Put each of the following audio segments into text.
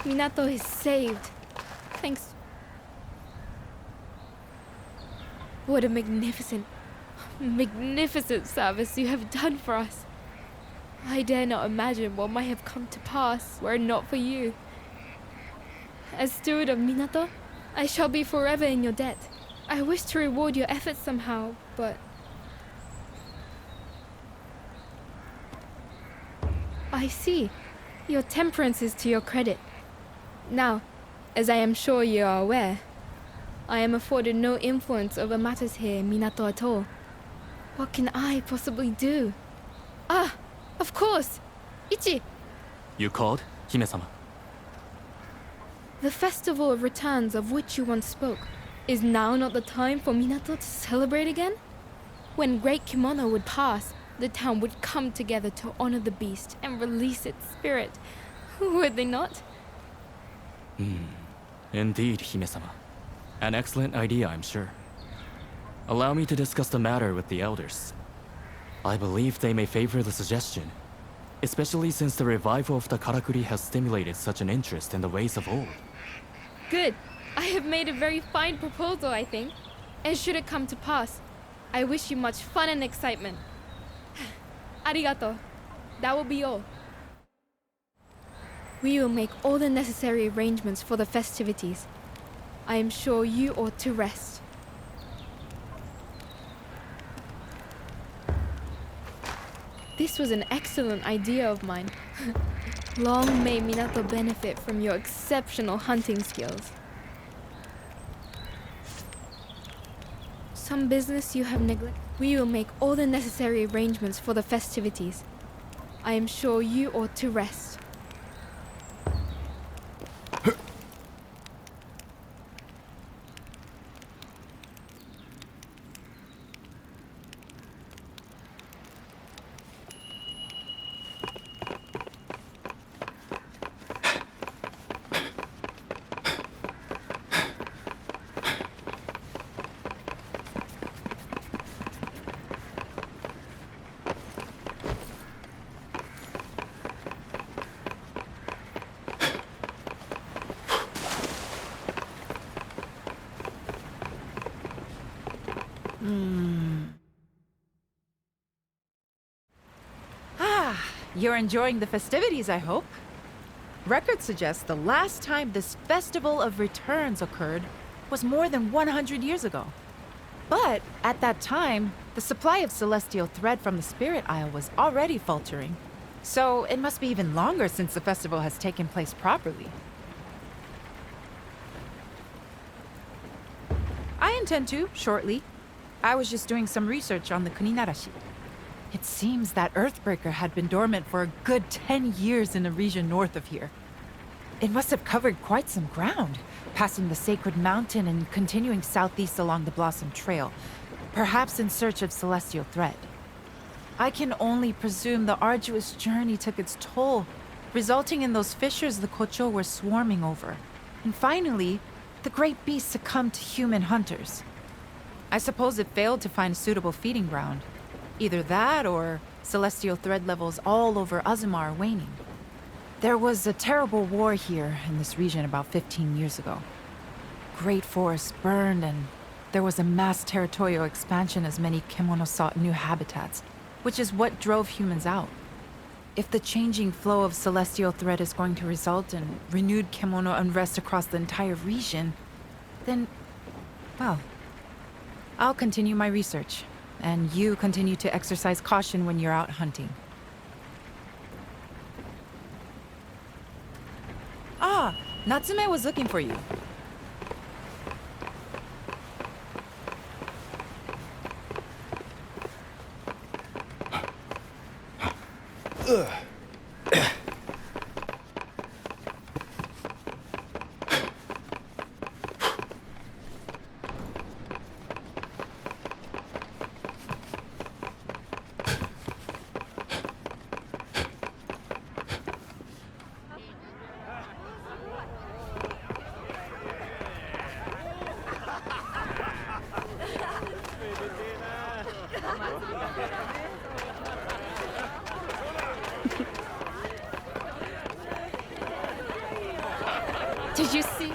Minato is saved. Thanks. What a magnificent service you have done for us. I dare not imagine what might have come to pass were it not for you. As steward of Minato, I shall be forever in your debt. I wish to reward your efforts somehow, but... I see. Your temperance is to your credit. Now, as I am sure you are aware, I am afforded no influence over matters here in Minato at all. What can I possibly do? Ah, of course! Ichi! You called, Hime-sama? The festival of returns of which you once spoke, is now not the time for Minato to celebrate again? When Great Kimono would pass, the town would come together to honor the beast and release its spirit. Would they not? Indeed, Hime-sama. An excellent idea, I'm sure. Allow me to discuss the matter with the elders. I believe they may favor the suggestion, especially since the revival of the karakuri has stimulated such an interest in the ways of old. Good. I have made a very fine proposal, I think. And should it come to pass, I wish you much fun and excitement. Arigato. That will be all. We will make all the necessary arrangements for the festivities. I am sure you ought to rest. This was an excellent idea of mine. Long may Minato benefit from your exceptional hunting skills. Some business you have neglected. We will make all the necessary arrangements for the festivities. I am sure you ought to rest. You're enjoying the festivities, I hope. Records suggest the last time this Festival of Returns occurred was more than 100 years ago. But at that time, the supply of celestial thread from the Spirit Isle was already faltering. So it must be even longer since the festival has taken place properly. I intend to, shortly. I was just doing some research on the Kuninarashi. It seems that Earthbreaker had been dormant for a good 10 years in the region north of here. It must have covered quite some ground, passing the Sacred Mountain and continuing southeast along the Blossom Trail, perhaps in search of celestial thread. I can only presume the arduous journey took its toll, resulting in those fissures the Kocho were swarming over. And finally, the great beast succumbed to human hunters. I suppose it failed to find a suitable feeding ground. Either that or celestial thread levels all over Azuma are waning. There was a terrible war here in this region about 15 years ago. Great forests burned and there was a mass territorial expansion as many Kemono sought new habitats, which is what drove humans out. If the changing flow of celestial thread is going to result in renewed Kemono unrest across the entire region, then, well, I'll continue my research. And you continue to exercise caution when you're out hunting. Ah, Natsume was looking for you. Did you see?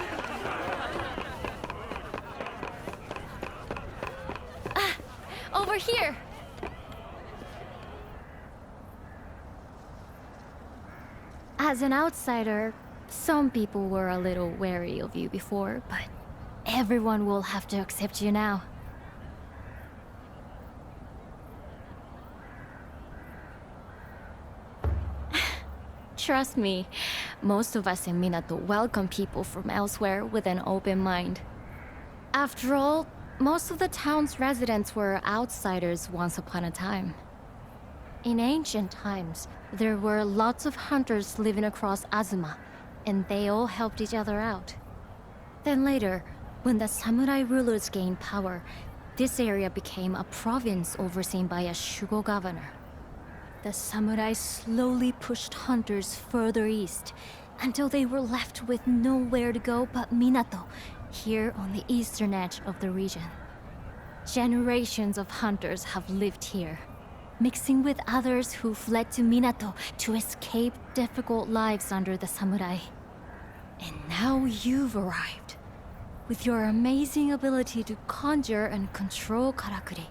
Ah, over here! As an outsider, some people were a little wary of you before, but everyone will have to accept you now. Trust me, most of us in Minato welcome people from elsewhere with an open mind. After all, most of the town's residents were outsiders once upon a time. In ancient times, there were lots of hunters living across Azuma, and they all helped each other out. Then later, when the samurai rulers gained power, this area became a province overseen by a shugo governor. The samurai slowly pushed hunters further east, until they were left with nowhere to go but Minato, here on the eastern edge of the region. Generations of hunters have lived here, mixing with others who fled to Minato to escape difficult lives under the samurai. And now you've arrived, with your amazing ability to conjure and control karakuri.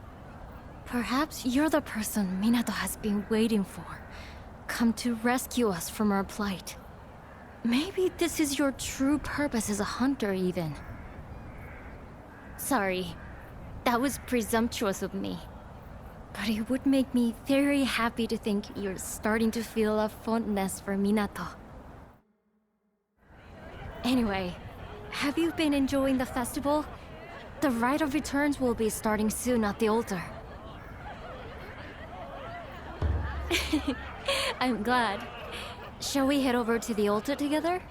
Perhaps you're the person Minato has been waiting for, come to rescue us from our plight. Maybe this is your true purpose as a hunter, even. Sorry, that was presumptuous of me. But it would make me very happy to think you're starting to feel a fondness for Minato. Anyway, have you been enjoying the festival? The Rite of Returns will be starting soon at the altar. I'm glad. Shall we head over to the altar together?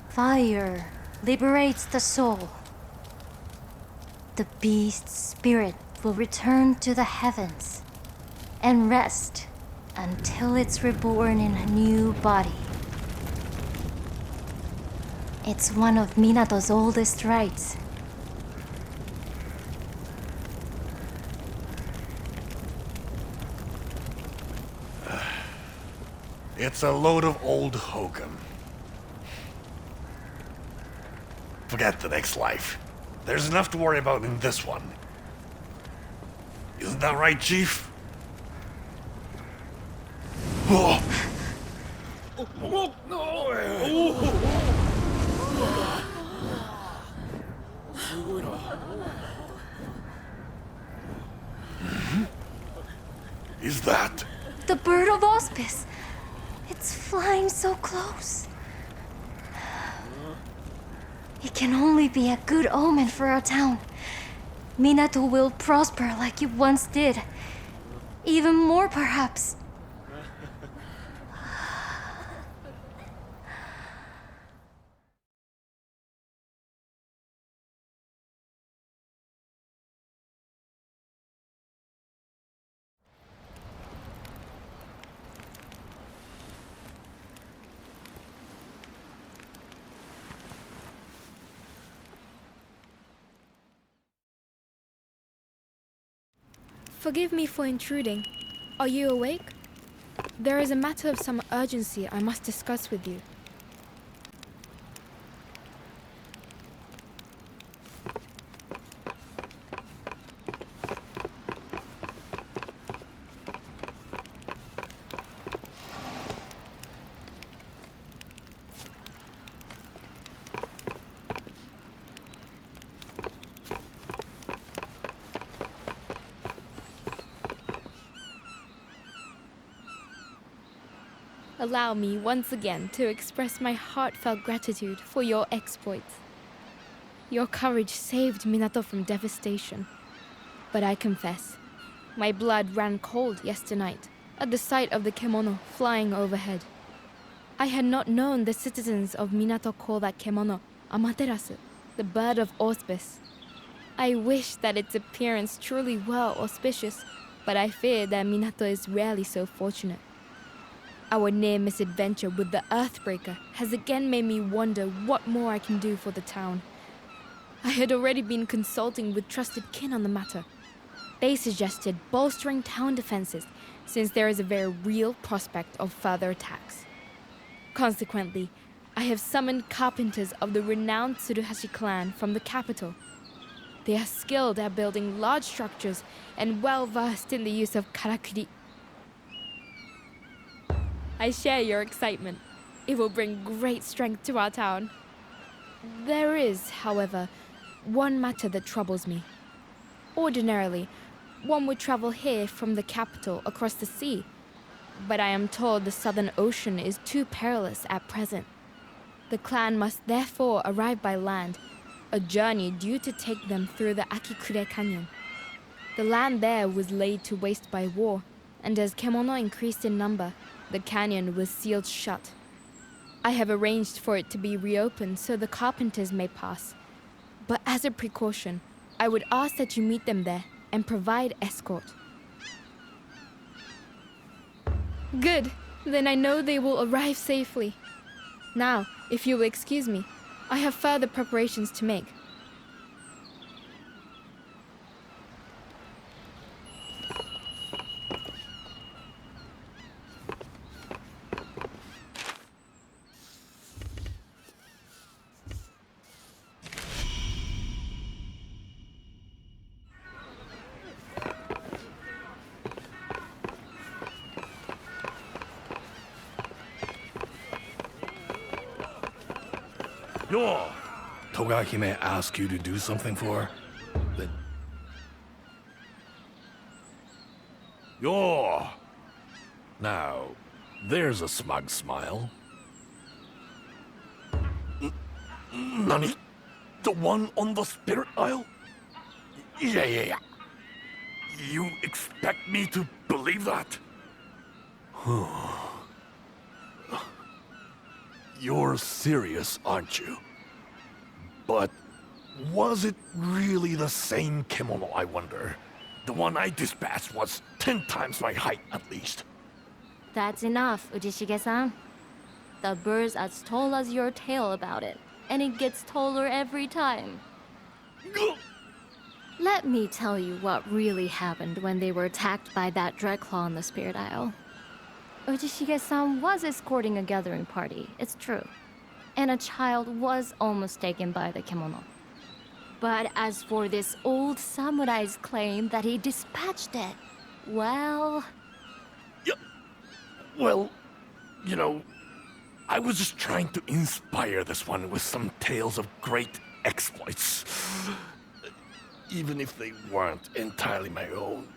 Fire liberates the soul. The beast's spirit will return to the heavens and rest until it's reborn in a new body. It's one of Minato's oldest rites. It's a load of old hokum. Forget the next life. There's enough to worry about in this one. Isn't that right, Chief? Oh. Is that? The bird of auspice. It's flying so close. It can only be a good omen for our town. Minato will prosper like it once did. Even more, perhaps. Forgive me for intruding. Are you awake? There is a matter of some urgency I must discuss with you. allow me once again to express my heartfelt gratitude for your exploits. Your courage saved Minato from devastation. But I confess, my blood ran cold yesternight at the sight of the kemono flying overhead. I had not known the citizens of Minato call that kemono Amaterasu, the bird of auspice. I wish that its appearance truly were auspicious, but I fear that Minato is rarely so fortunate. Our near misadventure with the Earthbreaker has again made me wonder what more I can do for the town. I had already been consulting with trusted kin on the matter. They suggested bolstering town defenses, since there is a very real prospect of further attacks. Consequently, I have summoned carpenters of the renowned Tsuruhashi clan from the capital. They are skilled at building large structures and well versed in the use of karakuri. I share your excitement. It will bring great strength to our town. There is, however, one matter that troubles me. Ordinarily, one would travel here from the capital across the sea, but I am told the Southern Ocean is too perilous at present. The clan must therefore arrive by land, a journey due to take them through the Akikure Canyon. The land there was laid to waste by war, and as kemono increased in number, the canyon was sealed shut. I have arranged for it to be reopened so the carpenters may pass. But as a precaution, I would ask that you meet them there and provide escort. Good. Then I know they will arrive safely. Now, if you will excuse me, I have further preparations to make. Yo! Togahime ask you to do something for her? Then... Yo! Now, there's a smug smile. Nani? The one on the Spirit Isle? Yeah. You expect me to believe that? You're serious, aren't you? But was it really the same kemono, I wonder? The one I dispatched was 10 times my height, at least. That's enough, Ujishige-san. The bird's as tall as your tail about it, and it gets taller every time. Let me tell you what really happened when they were attacked by that Dreadclaw on the Spirit Isle. Ujishige-san was escorting a gathering party, it's true. And a child was almost taken by the kemono. But as for this old samurai's claim that he dispatched it, well... Yeah. Well, you know, I was just trying to inspire this one with some tales of great exploits. Even if they weren't entirely my own.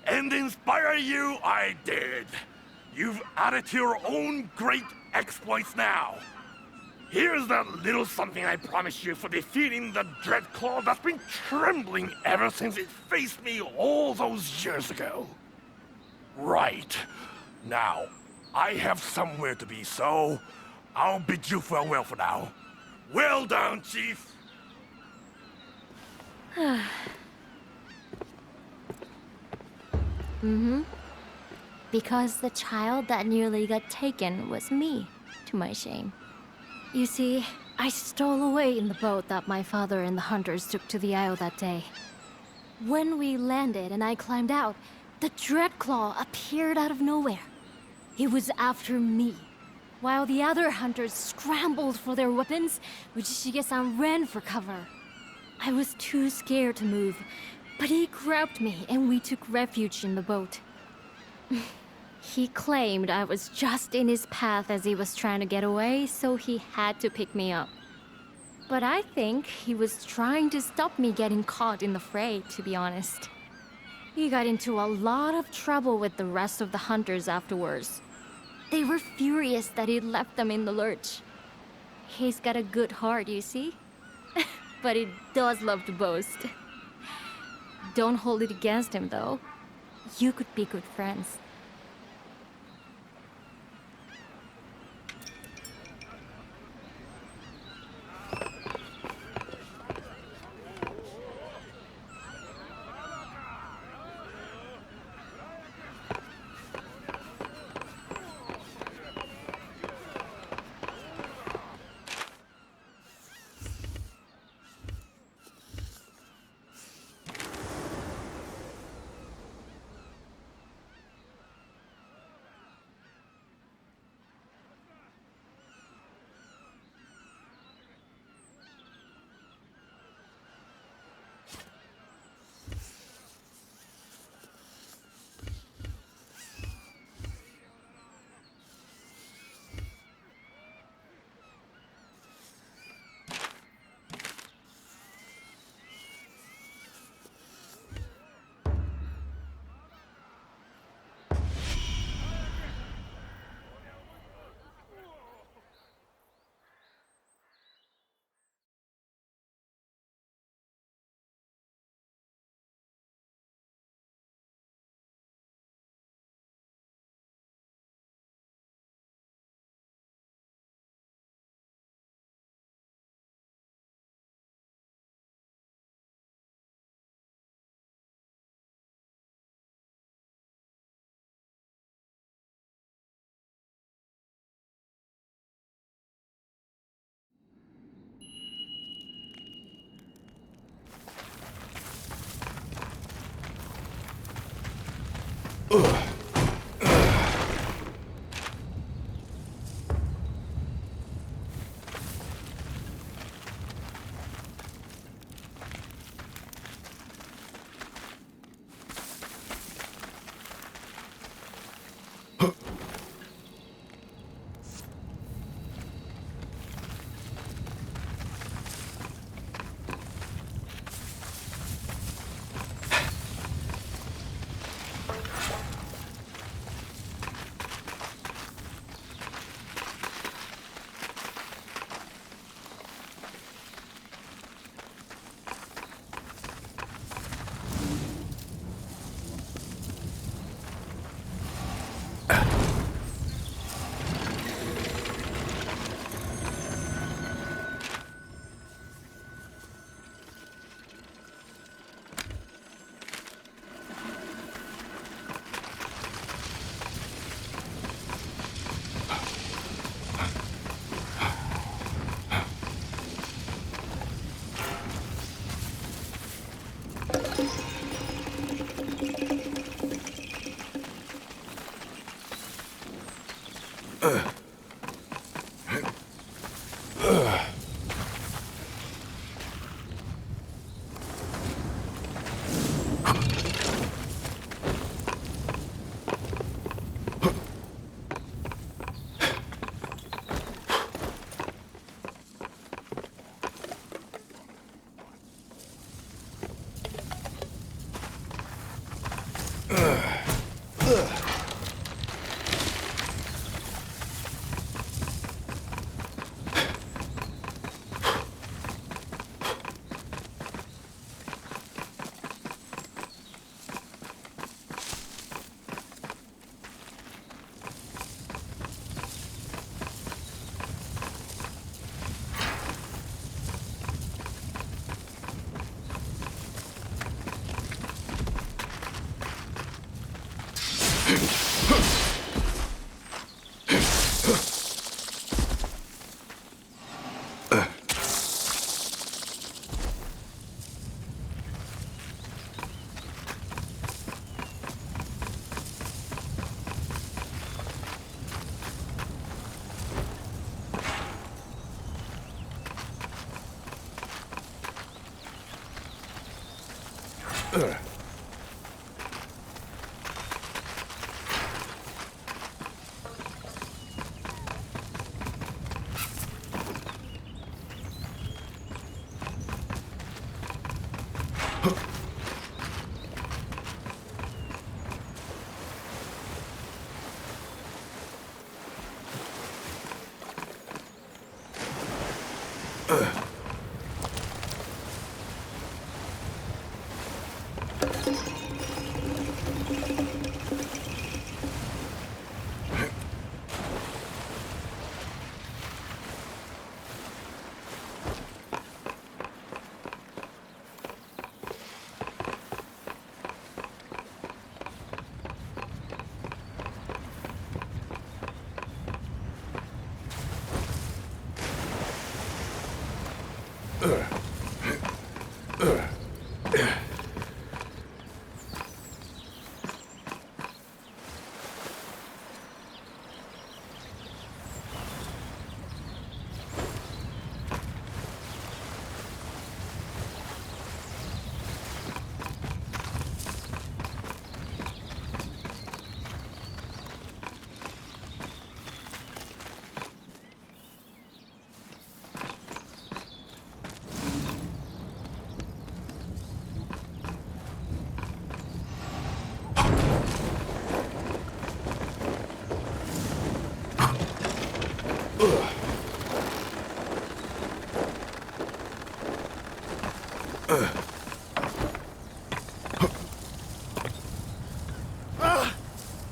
And inspire you I did. You've added to your own great exploits now. Here's that little something I promised you for defeating the Dreadclaw that's been trembling ever since it faced me all those years ago. Right. Now, I have somewhere to be, so I'll bid you farewell for now. Well done, Chief. Because the child that nearly got taken was me, to my shame. You see, I stole away in the boat that my father and the hunters took to the isle that day. When we landed and I climbed out, the Dreadclaw appeared out of nowhere. He was after me. While the other hunters scrambled for their weapons, Ujishige-san ran for cover. I was too scared to move, but he grabbed me and we took refuge in the boat. He claimed I was just in his path as he was trying to get away, so he had to pick me up. But I think he was trying to stop me getting caught in the fray, to be honest. He got into a lot of trouble with the rest of the hunters afterwards. They were furious that he left them in the lurch. He's got a good heart, you see? But he does love to boast. Don't hold it against him, though. You could be good friends.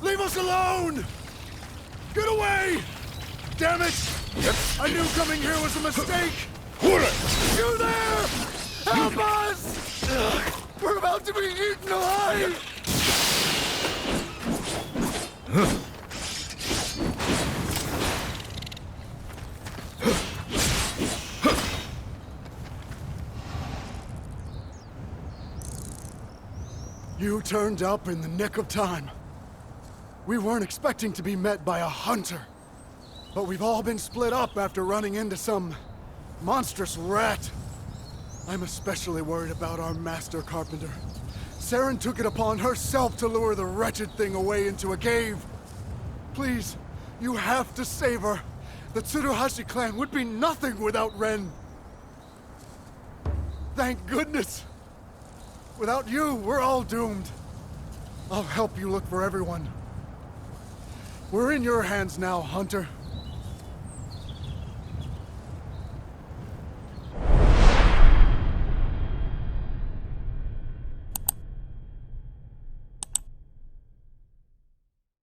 Leave us alone! Get away! Damn it! I knew coming here was a mistake! You there! Help us! We're about to be eaten alive! You turned up in the nick of time. We weren't expecting to be met by a hunter. But we've all been split up after running into some monstrous rat. I'm especially worried about our master carpenter. Saren took it upon herself to lure the wretched thing away into a cave. Please, you have to save her. The Tsuruhashi clan would be nothing without Ren. Thank goodness. Without you, we're all doomed. I'll help you look for everyone. We're in your hands now, Hunter.